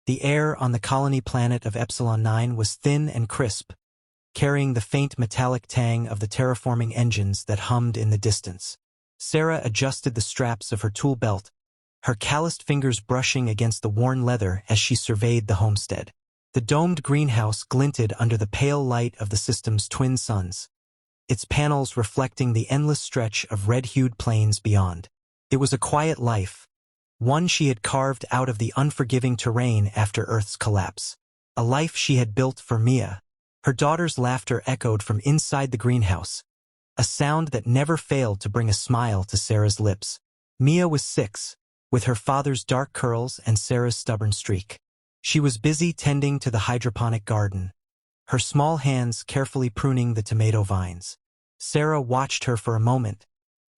The air on the colony planet of Epsilon 9 was thin and crisp, carrying the faint metallic tang of the terraforming engines that hummed in the distance. Sarah adjusted the straps of her tool belt, her calloused fingers brushing against the worn leather as she surveyed the homestead. The domed greenhouse glinted under the pale light of the system's twin suns, its panels reflecting the endless stretch of red-hued plains beyond. It was a quiet life, one she had carved out of the unforgiving terrain after Earth's collapse. A life she had built for Mia. Her daughter's laughter echoed from inside the greenhouse, a sound that never failed to bring a smile to Sarah's lips. Mia was 6, with her father's dark curls and Sarah's stubborn streak. She was busy tending to the hydroponic garden, her small hands carefully pruning the tomato vines. Sarah watched her for a moment,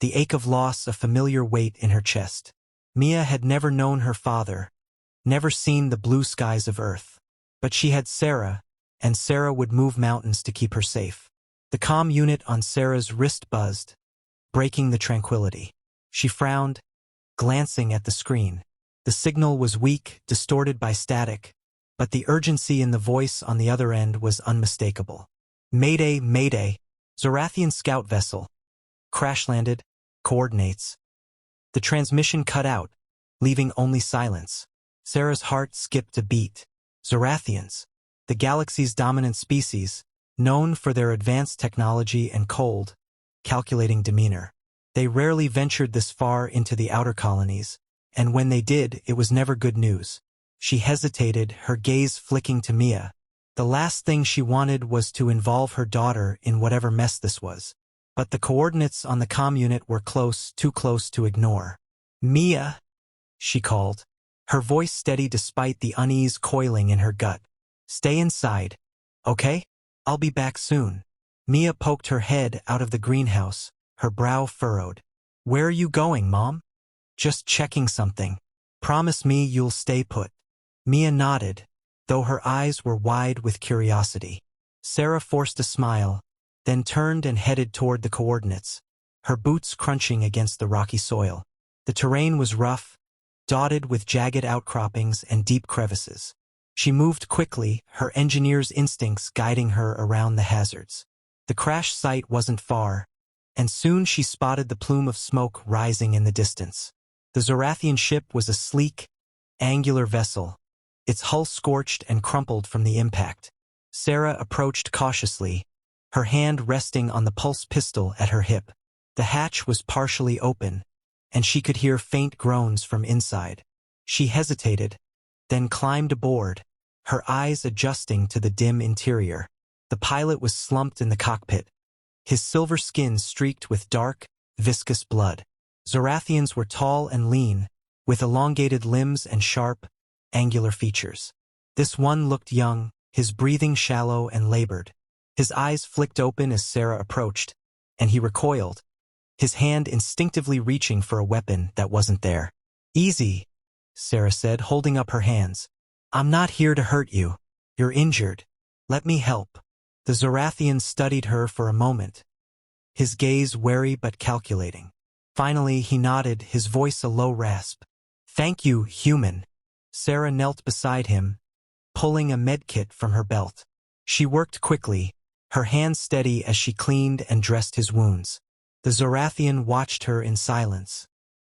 the ache of loss a familiar weight in her chest. Mia had never known her father, never seen the blue skies of Earth. But she had Sarah, and Sarah would move mountains to keep her safe. The comm unit on Sarah's wrist buzzed, breaking the tranquility. She frowned, glancing at the screen. The signal was weak, distorted by static, but the urgency in the voice on the other end was unmistakable. Mayday, Mayday, Zorathian scout vessel. Crash-landed, coordinates. The transmission cut out, leaving only silence. Sarah's heart skipped a beat. Zorathians, the galaxy's dominant species, known for their advanced technology and cold, calculating demeanor. They rarely ventured this far into the outer colonies, and when they did, it was never good news. She hesitated, her gaze flicking to Mia. The last thing she wanted was to involve her daughter in whatever mess this was. But the coordinates on the comm unit were close, too close to ignore. Mia, she called, her voice steady despite the unease coiling in her gut. Stay inside, okay? I'll be back soon. Mia poked her head out of the greenhouse, her brow furrowed. Where are you going, Mom? Just checking something. Promise me you'll stay put. Mia nodded, though her eyes were wide with curiosity. Sarah forced a smile, then turned and headed toward the coordinates, her boots crunching against the rocky soil. The terrain was rough, dotted with jagged outcroppings and deep crevices. She moved quickly, her engineer's instincts guiding her around the hazards. The crash site wasn't far, and soon she spotted the plume of smoke rising in the distance. The Zorathian ship was a sleek, angular vessel, its hull scorched and crumpled from the impact. Sarah approached cautiously, her hand resting on the pulse pistol at her hip. The hatch was partially open, and she could hear faint groans from inside. She hesitated, then climbed aboard, her eyes adjusting to the dim interior. The pilot was slumped in the cockpit, his silver skin streaked with dark, viscous blood. Zorathians were tall and lean, with elongated limbs and sharp, angular features. This one looked young, his breathing shallow and labored. His eyes flicked open as Sarah approached, and he recoiled, his hand instinctively reaching for a weapon that wasn't there. Easy, Sarah said, holding up her hands. I'm not here to hurt you. You're injured. Let me help. The Zorathian studied her for a moment, his gaze wary but calculating. Finally, he nodded, his voice a low rasp. Thank you, human. Sarah knelt beside him, pulling a medkit from her belt. She worked quickly, her hands steady as she cleaned and dressed his wounds. The Zorathian watched her in silence,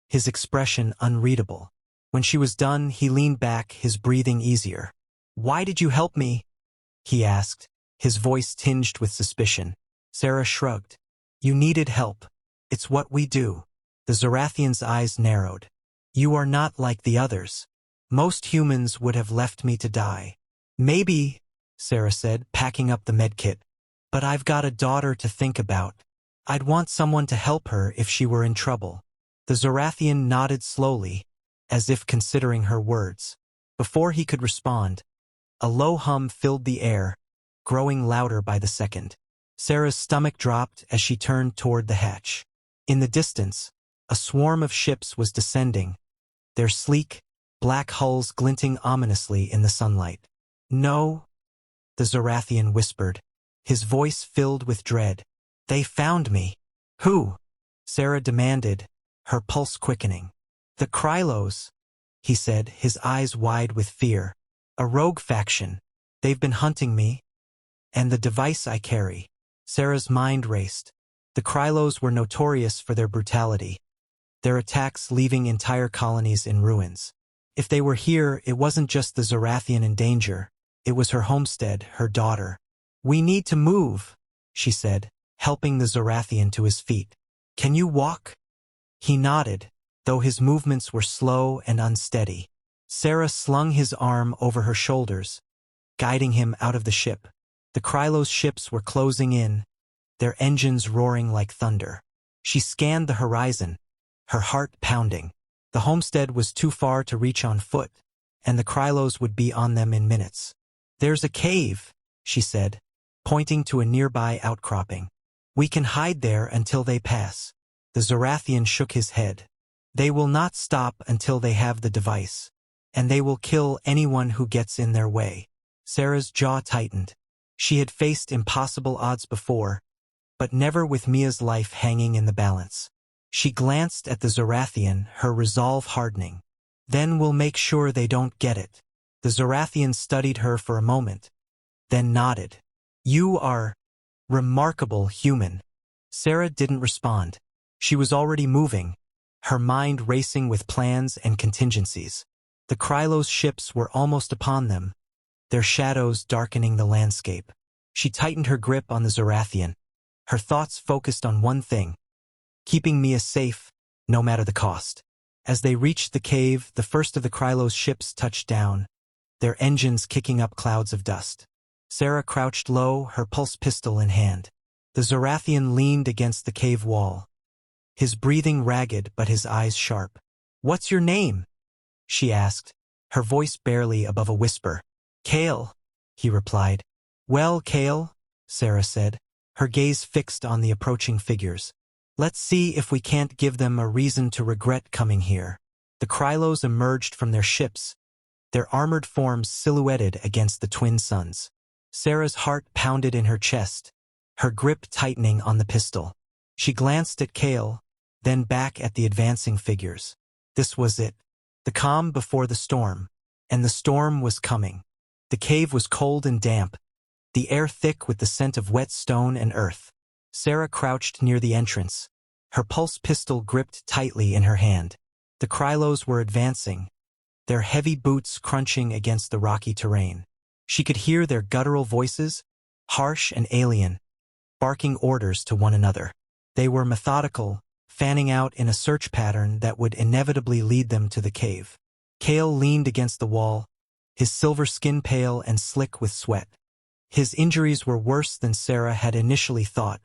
his expression unreadable. When she was done, he leaned back, his breathing easier. Why did you help me? He asked, his voice tinged with suspicion. Sarah shrugged. You needed help. It's what we do. The Zorathian's eyes narrowed. You are not like the others. Most humans would have left me to die. Maybe, Sarah said, packing up the medkit. But I've got a daughter to think about. I'd want someone to help her if she were in trouble. The Zorathian nodded slowly, as if considering her words. Before he could respond, a low hum filled the air, growing louder by the second. Sarah's stomach dropped as she turned toward the hatch. In the distance, a swarm of ships was descending, their sleek, black hulls glinting ominously in the sunlight. No, the Zorathian whispered, his voice filled with dread. They found me. Who? Sarah demanded, her pulse quickening. The Krylos, he said, his eyes wide with fear. A rogue faction. They've been hunting me. And the device I carry. Sarah's mind raced. The Krylos were notorious for their brutality, their attacks leaving entire colonies in ruins. If they were here, it wasn't just the Zorathian in danger. It was her homestead, her daughter. "We need to move," she said, helping the Zorathian to his feet. "Can you walk?" He nodded, though his movements were slow and unsteady. Sarah slung his arm over her shoulders, guiding him out of the ship. The Krylos ships were closing in, their engines roaring like thunder. She scanned the horizon, her heart pounding. The homestead was too far to reach on foot, and the Krylos would be on them in minutes. "There's a cave," she said, pointing to a nearby outcropping. "We can hide there until they pass." The Zorathian shook his head. "They will not stop until they have the device, and they will kill anyone who gets in their way." Sarah's jaw tightened. She had faced impossible odds before, but never with Mia's life hanging in the balance. She glanced at the Zorathian, her resolve hardening. "Then we'll make sure they don't get it." The Zorathian studied her for a moment, then nodded. "You are remarkable human." Sarah didn't respond. She was already moving, her mind racing with plans and contingencies. The Krylos ships were almost upon them, their shadows darkening the landscape. She tightened her grip on the Zorathian, her thoughts focused on one thing: keeping Mia safe, no matter the cost. As they reached the cave, the first of the Krylos ships touched down, their engines kicking up clouds of dust. Sarah crouched low, her pulse pistol in hand. The Zorathian leaned against the cave wall, his breathing ragged but his eyes sharp. "What's your name?" she asked, her voice barely above a whisper. "Kale," he replied. "Well, Kale," Sarah said, her gaze fixed on the approaching figures. "Let's see if we can't give them a reason to regret coming here." The Krylos emerged from their ships, their armored forms silhouetted against the twin suns. Sarah's heart pounded in her chest, her grip tightening on the pistol. She glanced at Kale, then back at the advancing figures. This was it. The calm before the storm. And the storm was coming. The cave was cold and damp, the air thick with the scent of wet stone and earth. Sarah crouched near the entrance, her pulse pistol gripped tightly in her hand. The Krylos were advancing, their heavy boots crunching against the rocky terrain. She could hear their guttural voices, harsh and alien, barking orders to one another. They were methodical, fanning out in a search pattern that would inevitably lead them to the cave. Kale leaned against the wall, his silver skin pale and slick with sweat. His injuries were worse than Sarah had initially thought,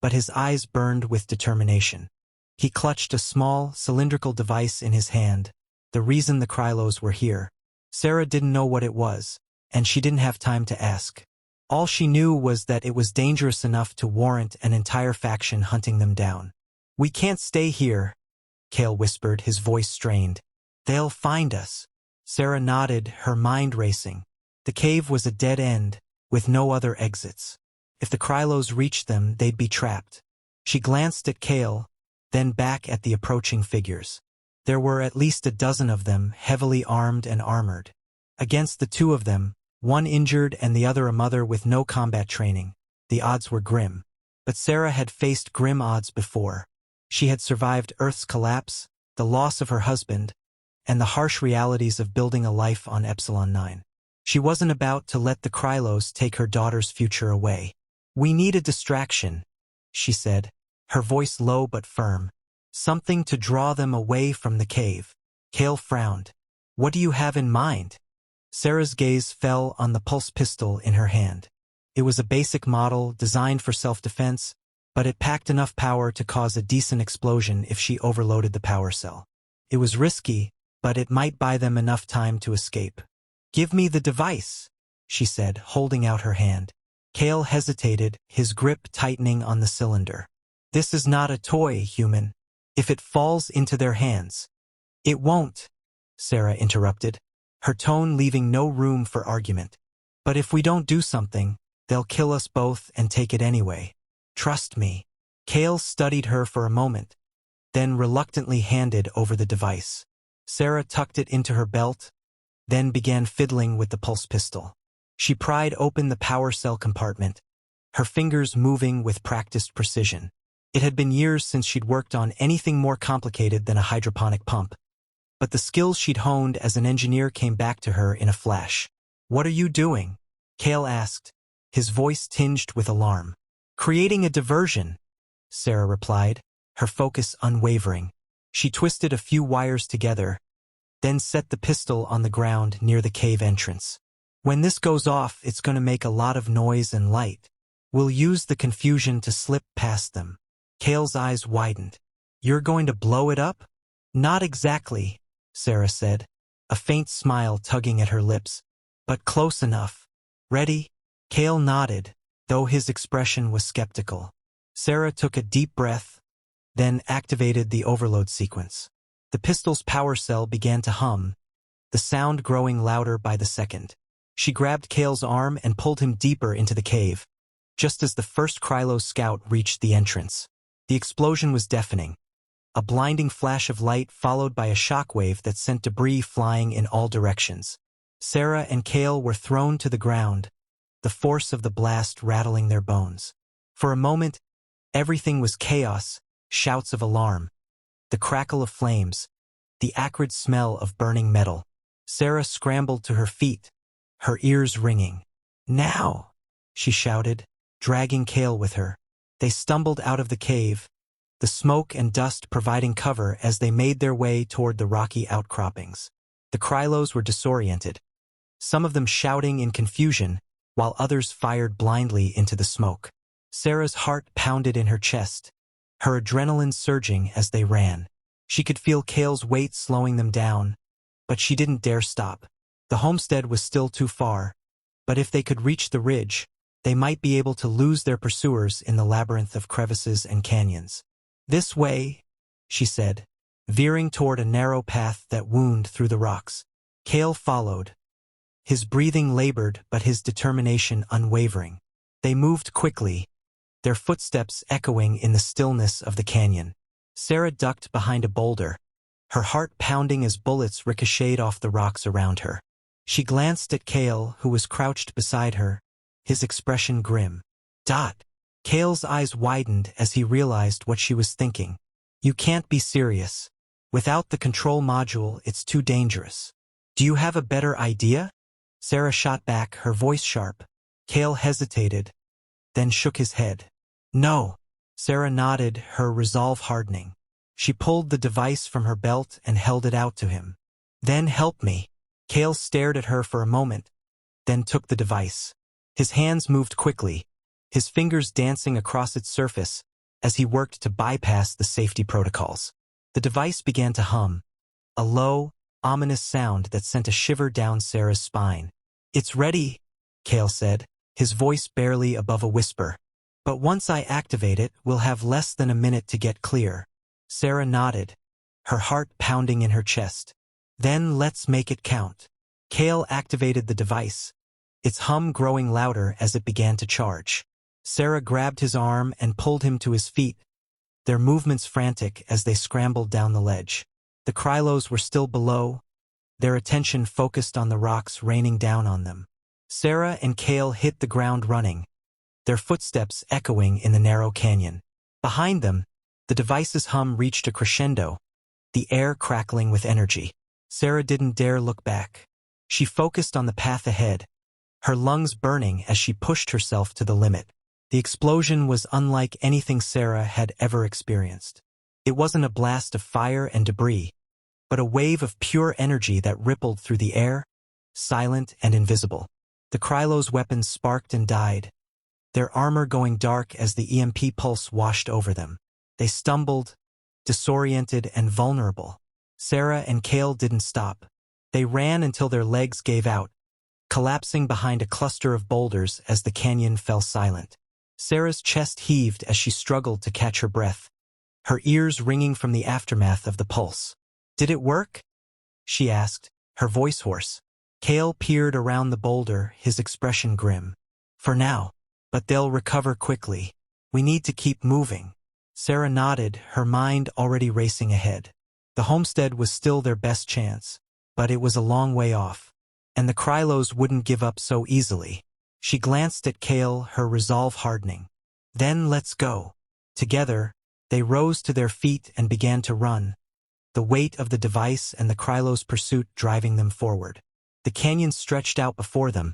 but his eyes burned with determination. He clutched a small, cylindrical device in his hand, the reason the Krylos were here. Sarah didn't know what it was, and she didn't have time to ask. All she knew was that it was dangerous enough to warrant an entire faction hunting them down. "We can't stay here," Kale whispered, his voice strained. "They'll find us." Sarah nodded, her mind racing. The cave was a dead end, with no other exits. If the Krylos reached them, they'd be trapped. She glanced at Kale, then back at the approaching figures. There were at least a dozen of them, heavily armed and armored. Against the two of them, one injured and the other a mother with no combat training, the odds were grim. But Sarah had faced grim odds before. She had survived Earth's collapse, the loss of her husband, and the harsh realities of building a life on Epsilon 9. She wasn't about to let the Krylos take her daughter's future away. "We need a distraction," she said, her voice low but firm. "Something to draw them away from the cave." Kale frowned. "What do you have in mind?" Sarah's gaze fell on the pulse pistol in her hand. It was a basic model designed for self-defense, but it packed enough power to cause a decent explosion if she overloaded the power cell. It was risky, but it might buy them enough time to escape. "Give me the device," she said, holding out her hand. Kale hesitated, his grip tightening on the cylinder. "This is not a toy, human. If it falls into their hands—" "It won't," Sarah interrupted, her tone leaving no room for argument. "But if we don't do something, they'll kill us both and take it anyway. Trust me." Kale studied her for a moment, then reluctantly handed over the device. Sarah tucked it into her belt, then began fiddling with the pulse pistol. She pried open the power cell compartment, her fingers moving with practiced precision. It had been years since she'd worked on anything more complicated than a hydroponic pump. But the skills she'd honed as an engineer came back to her in a flash. "What are you doing?" Cale asked, his voice tinged with alarm. "Creating a diversion," Sarah replied, her focus unwavering. She twisted a few wires together, then set the pistol on the ground near the cave entrance. "When this goes off, it's going to make a lot of noise and light. We'll use the confusion to slip past them." Cale's eyes widened. "You're going to blow it up?" "Not exactly," Sarah said, a faint smile tugging at her lips. "But close enough. Ready?" Cale nodded, though his expression was skeptical. Sarah took a deep breath, then activated the overload sequence. The pistol's power cell began to hum, the sound growing louder by the second. She grabbed Cale's arm and pulled him deeper into the cave, just as the first Krylo scout reached the entrance. The explosion was deafening, a blinding flash of light followed by a shockwave that sent debris flying in all directions. Sarah and Cale were thrown to the ground, the force of the blast rattling their bones. For a moment, everything was chaos, shouts of alarm, the crackle of flames, the acrid smell of burning metal. Sarah scrambled to her feet, her ears ringing. "Now!" she shouted, dragging Cale with her. They stumbled out of the cave, the smoke and dust providing cover as they made their way toward the rocky outcroppings. The Krylos were disoriented, some of them shouting in confusion, while others fired blindly into the smoke. Sarah's heart pounded in her chest, her adrenaline surging as they ran. She could feel Cale's weight slowing them down, but she didn't dare stop. The homestead was still too far, but if they could reach the ridge, they might be able to lose their pursuers in the labyrinth of crevices and canyons. "This way," she said, veering toward a narrow path that wound through the rocks. Cale followed, his breathing labored but his determination unwavering. They moved quickly, their footsteps echoing in the stillness of the canyon. Sarah ducked behind a boulder, her heart pounding as bullets ricocheted off the rocks around her. She glanced at Cale, who was crouched beside her, his expression grim. Cale's eyes widened as he realized what she was thinking. "You can't be serious. Without the control module, it's too dangerous. Do you have a better idea?" Sarah shot back, her voice sharp. Cale hesitated, then shook his head. "No." Sarah nodded, her resolve hardening. She pulled the device from her belt and held it out to him. "Then help me." Cale stared at her for a moment, then took the device. His hands moved quickly, his fingers dancing across its surface as he worked to bypass the safety protocols. The device began to hum, a low, ominous sound that sent a shiver down Sarah's spine. "It's ready," Cale said, his voice barely above a whisper. "But once I activate it, we'll have less than a minute to get clear." Sarah nodded, her heart pounding in her chest. "Then let's make it count." Cale activated the device, its hum growing louder as it began to charge. Sarah grabbed his arm and pulled him to his feet, their movements frantic as they scrambled down the ledge. The Krylos were still below, their attention focused on the rocks raining down on them. Sarah and Cale hit the ground running, their footsteps echoing in the narrow canyon. Behind them, the device's hum reached a crescendo, the air crackling with energy. Sarah didn't dare look back. She focused on the path ahead, her lungs burning as she pushed herself to the limit. The explosion was unlike anything Sarah had ever experienced. It wasn't a blast of fire and debris, but a wave of pure energy that rippled through the air, silent and invisible. The Krylos' weapons sparked and died, their armor going dark as the EMP pulse washed over them. They stumbled, disoriented and vulnerable. Sarah and Cale didn't stop. They ran until their legs gave out, collapsing behind a cluster of boulders as the canyon fell silent. Sarah's chest heaved as she struggled to catch her breath, her ears ringing from the aftermath of the pulse. "Did it work?" she asked, her voice hoarse. Cale peered around the boulder, his expression grim. "For now. But they'll recover quickly. We need to keep moving." Sarah nodded, her mind already racing ahead. The homestead was still their best chance, but it was a long way off. And the Krylos wouldn't give up so easily. She glanced at Kale, her resolve hardening. Then let's go. Together, they rose to their feet and began to run, the weight of the device and the Krylos' pursuit driving them forward. The canyon stretched out before them,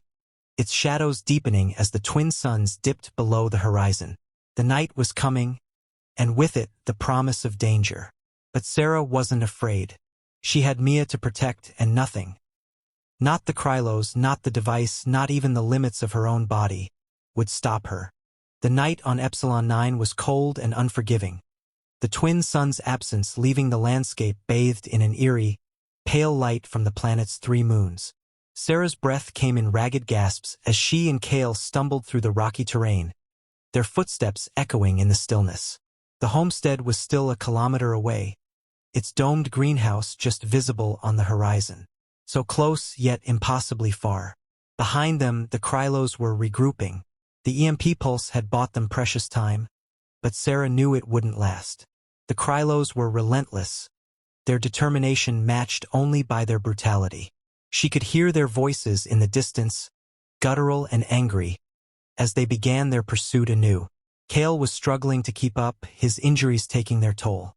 its shadows deepening as the twin suns dipped below the horizon. The night was coming, and with it the promise of danger. But Sarah wasn't afraid. She had Mia to protect and nothing. Not the Krylos, not the device, not even the limits of her own body, would stop her. The night on Epsilon 9 was cold and unforgiving, the twin suns' absence leaving the landscape bathed in an eerie, pale light from the planet's 3 moons. Sarah's breath came in ragged gasps as she and Kale stumbled through the rocky terrain, their footsteps echoing in the stillness. The homestead was still a kilometer away, its domed greenhouse just visible on the horizon. So close, yet impossibly far. Behind them, the Krylos were regrouping. The EMP pulse had bought them precious time, but Sarah knew it wouldn't last. The Krylos were relentless, their determination matched only by their brutality. She could hear their voices in the distance, guttural and angry, as they began their pursuit anew. Kale was struggling to keep up, his injuries taking their toll.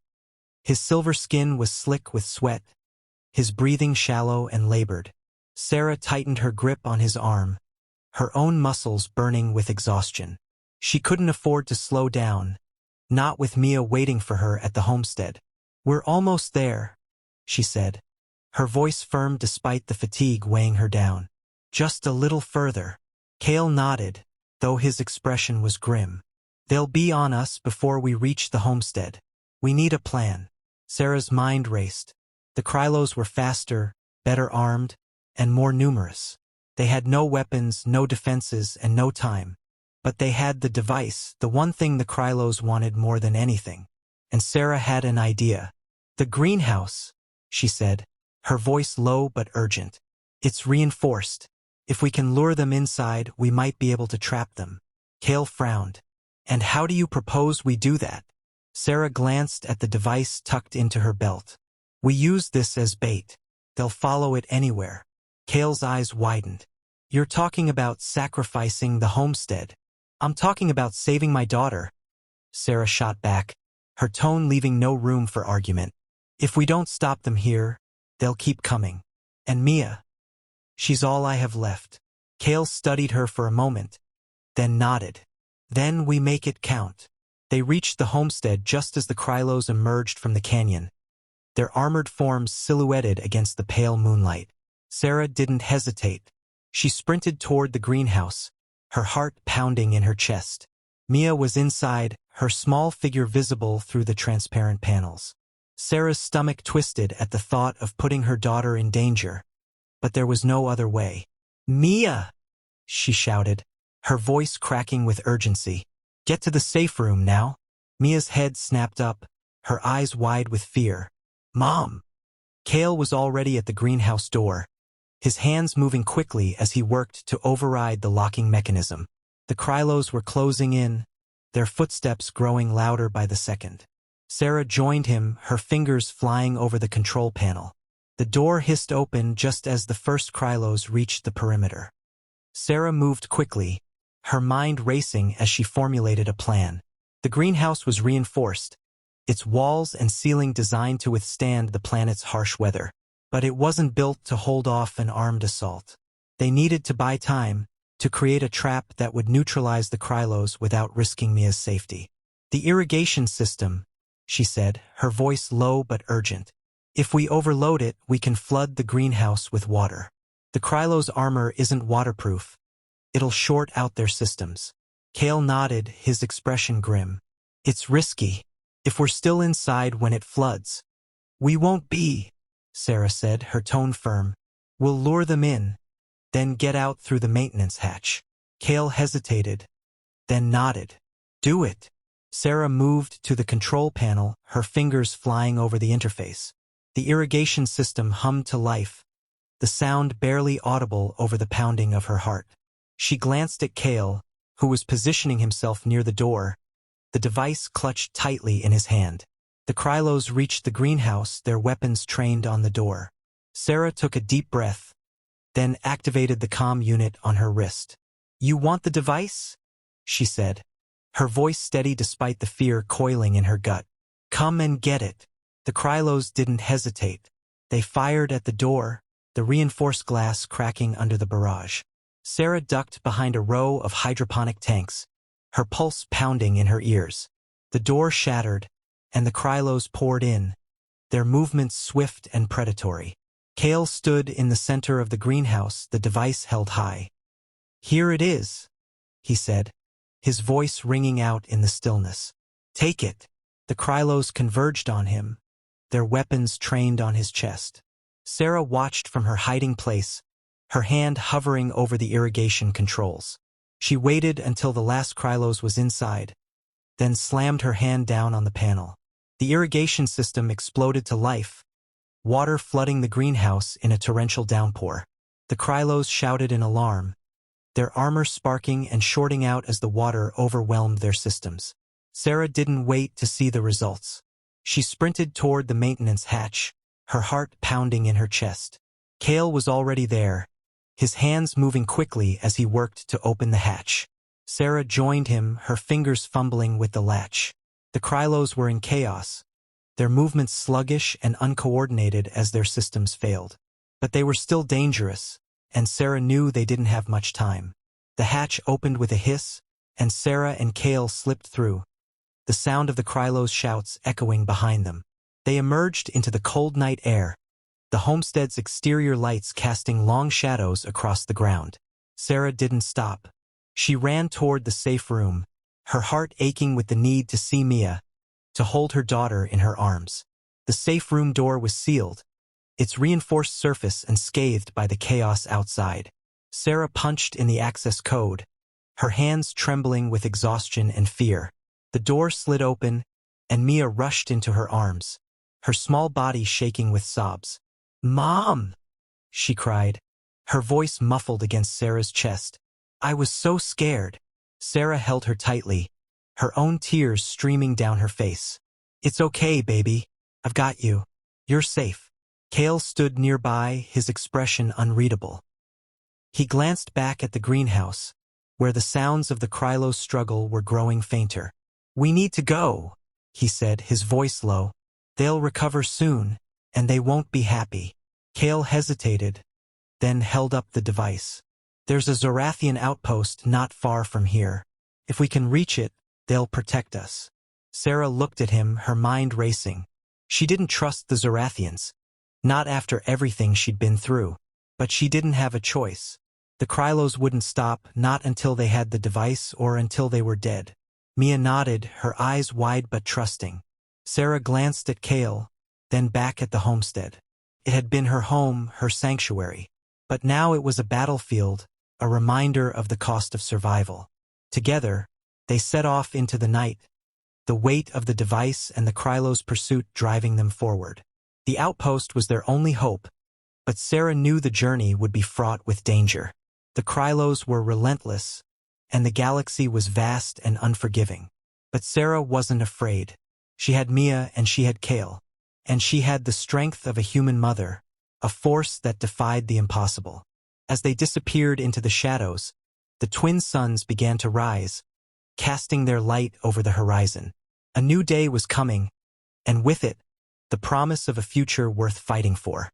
His silver skin was slick with sweat, his breathing shallow and labored. Sarah tightened her grip on his arm, her own muscles burning with exhaustion. She couldn't afford to slow down, not with Mia waiting for her at the homestead. "We're almost there," she said, her voice firm despite the fatigue weighing her down. "Just a little further." Kale nodded, though his expression was grim. "They'll be on us before we reach the homestead. We need a plan." Sarah's mind raced. The Krylos were faster, better armed, and more numerous. They had no weapons, no defenses, and no time. But they had the device, the one thing the Krylos wanted more than anything. And Sarah had an idea. "The greenhouse," she said, her voice low but urgent. "It's reinforced. If we can lure them inside, we might be able to trap them." Kale frowned. "And how do you propose we do that?" Sarah glanced at the device tucked into her belt. "We use this as bait. They'll follow it anywhere." Kale's eyes widened. "You're talking about sacrificing the homestead." "I'm talking about saving my daughter," Sarah shot back, her tone leaving no room for argument. "If we don't stop them here, they'll keep coming. And Mia, she's all I have left." Kale studied her for a moment, then nodded. "Then we make it count." They reached the homestead just as the Krylos emerged from the canyon, their armored forms silhouetted against the pale moonlight. Sarah didn't hesitate. She sprinted toward the greenhouse, her heart pounding in her chest. Mia was inside, her small figure visible through the transparent panels. Sarah's stomach twisted at the thought of putting her daughter in danger, but there was no other way. "Mia!" she shouted, her voice cracking with urgency. "Get to the safe room now." Mia's head snapped up, her eyes wide with fear. "Mom!" Kale was already at the greenhouse door, his hands moving quickly as he worked to override the locking mechanism. The Krylos were closing in, their footsteps growing louder by the second. Sarah joined him, her fingers flying over the control panel. The door hissed open just as the first Krylos reached the perimeter. Sarah moved quickly, her mind racing as she formulated a plan. The greenhouse was reinforced, its walls and ceiling designed to withstand the planet's harsh weather. But it wasn't built to hold off an armed assault. They needed to buy time, to create a trap that would neutralize the Krylos without risking Mia's safety. "The irrigation system," she said, her voice low but urgent. "If we overload it, we can flood the greenhouse with water. The Krylos' armor isn't waterproof. It'll short out their systems." Kale nodded, his expression grim. "It's risky. If we're still inside when it floods." "We won't be," Sarah said, her tone firm. "We'll lure them in, then get out through the maintenance hatch." Kale hesitated, then nodded. "Do it." Sarah moved to the control panel, her fingers flying over the interface. The irrigation system hummed to life, the sound barely audible over the pounding of her heart. She glanced at Kale, who was positioning himself near the door, the device clutched tightly in his hand. The Krylos reached the greenhouse, their weapons trained on the door. Sarah took a deep breath, then activated the comm unit on her wrist. "You want the device?" she said, her voice steady despite the fear coiling in her gut. "Come and get it." The Krylos didn't hesitate. They fired at the door, the reinforced glass cracking under the barrage. Sarah ducked behind a row of hydroponic tanks, her pulse pounding in her ears. The door shattered, and the Krylos poured in, their movements swift and predatory. Kale stood in the center of the greenhouse, the device held high. "Here it is," he said, his voice ringing out in the stillness. "Take it." The Krylos converged on him, their weapons trained on his chest. Sarah watched from her hiding place, her hand hovering over the irrigation controls. She waited until the last Krylos was inside, then slammed her hand down on the panel. The irrigation system exploded to life, water flooding the greenhouse in a torrential downpour. The Krylos shouted in alarm, their armor sparking and shorting out as the water overwhelmed their systems. Sarah didn't wait to see the results. She sprinted toward the maintenance hatch, her heart pounding in her chest. Kale was already there, his hands moving quickly as he worked to open the hatch. Sarah joined him, her fingers fumbling with the latch. The Krylos were in chaos, their movements sluggish and uncoordinated as their systems failed. But they were still dangerous, and Sarah knew they didn't have much time. The hatch opened with a hiss, and Sarah and Kale slipped through, the sound of the Krylos' shouts echoing behind them. They emerged into the cold night air, the homestead's exterior lights casting long shadows across the ground. Sarah didn't stop. She ran toward the safe room, her heart aching with the need to see Mia, to hold her daughter in her arms. The safe room door was sealed, its reinforced surface unscathed by the chaos outside. Sarah punched in the access code, her hands trembling with exhaustion and fear. The door slid open, and Mia rushed into her arms, her small body shaking with sobs. "Mom!" she cried, her voice muffled against Sarah's chest. "I was so scared." Sarah held her tightly, her own tears streaming down her face. "It's okay, baby. I've got you. You're safe." Kale stood nearby, his expression unreadable. He glanced back at the greenhouse, where the sounds of the Krylos' struggle were growing fainter. "We need to go," he said, his voice low. "They'll recover soon, and they won't be happy." Kale hesitated, then held up the device. "There's a Zorathian outpost not far from here. If we can reach it, they'll protect us." Sarah looked at him, her mind racing. She didn't trust the Zorathians, not after everything she'd been through. But she didn't have a choice. The Krylos wouldn't stop, not until they had the device or until they were dead. Mia nodded, her eyes wide but trusting. Sarah glanced at Kale, then back at the homestead. It had been her home, her sanctuary. But now it was a battlefield, a reminder of the cost of survival. Together, they set off into the night, the weight of the device and the Krylos' pursuit driving them forward. The outpost was their only hope, but Sarah knew the journey would be fraught with danger. The Krylos were relentless, and the galaxy was vast and unforgiving. But Sarah wasn't afraid. She had Mia and she had Kale, and she had the strength of a human mother, a force that defied the impossible. As they disappeared into the shadows, the twin suns began to rise, casting their light over the horizon. A new day was coming, and with it, the promise of a future worth fighting for.